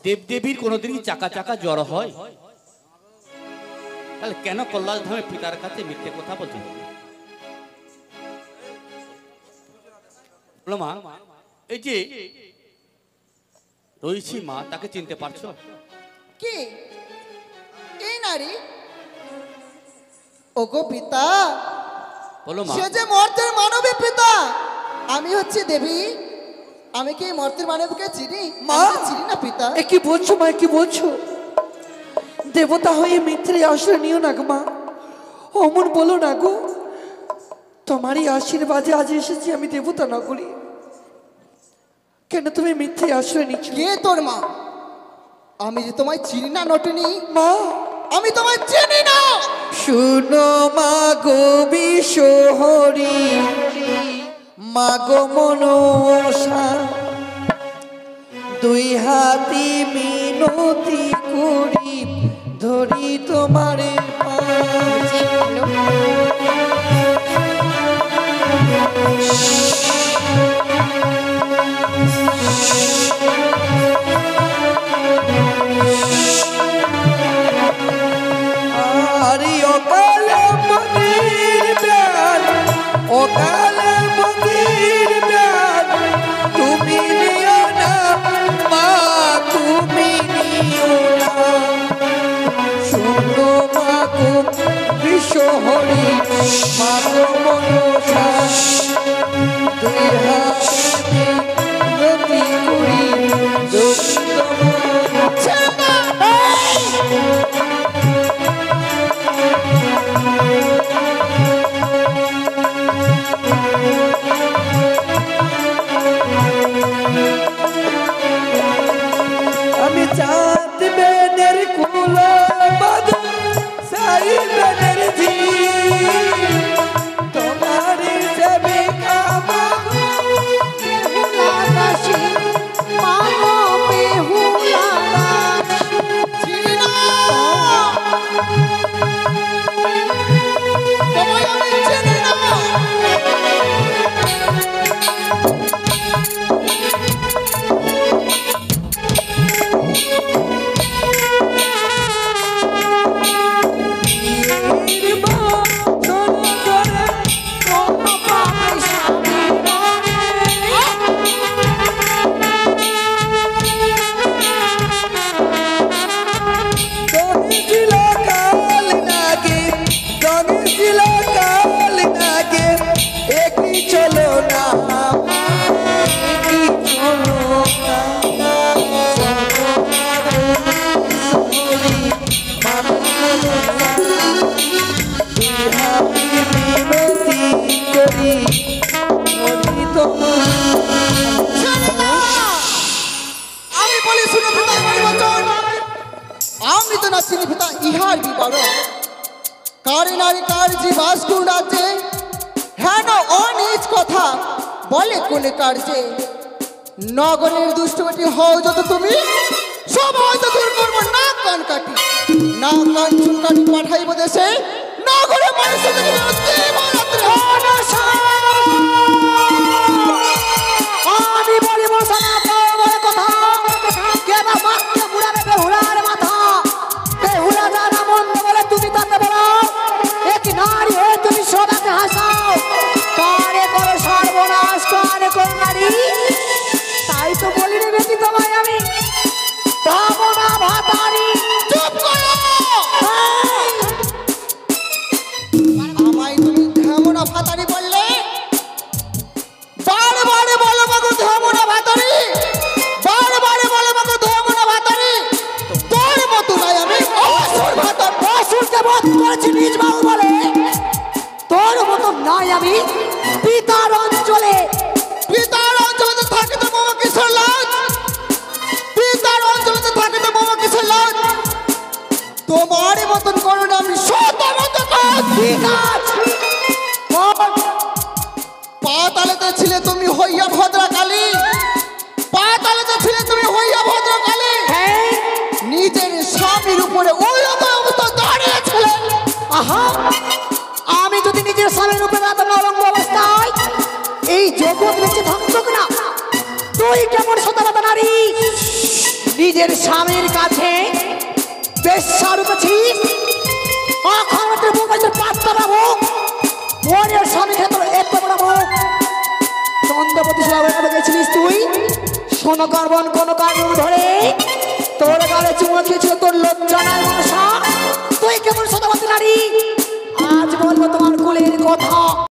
দেবদেবীর কোনোদিন কি চাকা চাকা জ্বর হয়? তাহলে কেন কল্লাল ধামে পিতার কাছে মিথ্যে কথা বলছেন? মা, এই যে রয়েছি মা, তাকে চিনতে পারছো? কি এই নারী? ওগো পিতা, বলো মা। সে যে মর্তের মানবী পিতা, আমি হচ্ছে দেবী। আমি কি মর্তের মানবকে চিনি? মা চিনি না পিতা। এ কি বলছো মা, কি বলছো? দেবতা হয়ে মিথ্যে আশ্রয় নিও না গো মা, অমন বলো না গো। তোমারই আশীর্বাদে আজ এসেছি আমি দেবতা না করি। কেন তুমি মিথ্যে আশ্রয় নিচ্ছ? কে তোর মা? আমি যে তোমায় চিনি না নটনি। মা আমি তোমায় চিনি না। শুনো মা গো বিশ্বহরি, মা গো মনসা, দুই হাতি মিনতি করি ধরি তোমারে আরে অকালে মন্দির ব্যান, অকালে মন্দির ব্যান, তুমি নিও না মা, তুমি নিও না। শুনো মা গো বিশ্বহরি, মা গো মনসা, দুই হাতে নতি করি আমি চাঁদ বেনের কুলো বাদু সাই বেনের ঝি, তোমার যাবে কামা বেহুলাদাসী, মা গো বেহুলাদাসী। চিনি না। তোমায় আমি চিনি না। চলো না চলো আমি বলি শুনে পিতার বাণী বচন। আমি তো না চিনি পিতা ইহার বিবরণ। কার নারী কার জীবাস কোন রাজ্যে, হ্যাঁ না অনিজ কথা বলে কোনে কার্যে। নগরের দুষ্ট বেটি হও যত তুমি, সব হয়তো দূর করবো না কান কাটি। না কান চুন কাটি পাঠাইব দেশে, নগরে মানুষের আমি বলি মশানা বলে কথা, কে বা মাকে বুড়াবে বেহুলার মাথা। বেহুলা যারা মন্দ বলে তুমি তাতে বলো, এক নারী হয়ে তুমি সবাইকে হাসাও। কারে করো সর্বনাশ, কারে করো নারী। তাই তো বলি রে বেটি তোমায় আমি ভাবনা ভাতারি। চুপ করো। আমায় তুমি ধামনা ভাতারি বললে? বারে বারে বলো মাগো ধামনা ভাতারি, বারে বারে বলো মাগো ধামনা ভাতারি। তোর মতো নাই আমি অসুর ভাতার। অসুরকে বধ করেছি নিজ বাবু বলে, তোর মতো নাই আমি পিতার অঞ্চলে। পিতার অঞ্চলে থাকিতে মামা কিসের লাজ? পিতার অঞ্চলে থাকিতে মামা কিসের লাজ? তোমার মতন করুন আমি শত মতো কাজ। পাতালেতে ছিলে তুমি হইয়া ভদ্রকালী, পাতালেতে ছিলে তুমি হইয়া ভদ্রকালী। নিজের স্বামীর উপরে ওই অবস্থা দাঁড়িয়েছিলে। আহা, আমি যদি নিজের স্বামীর উপরে এত নরম অবস্থায় এই জগৎ বেঁচে থাকতো না, তুই কেমন সততা নারী? নিজের স্বামীর কাছে বেশ্যা রূপেছিস অক্ষমতের বুকের পাত্তা মুখ মনের স্বামী ক্ষেত্র এত বড় মুখ চন্দ্রপতি সাহেবের কাছে গেছিলিস তুই শোনো কার্বন কোন কার্বন ধরে তোর গালে চুমো খেয়েছিল তোর লজ্জা নাই মনসা তুই কেমন সদাবতী নারী আজ বলবো তোমার কুলের কথা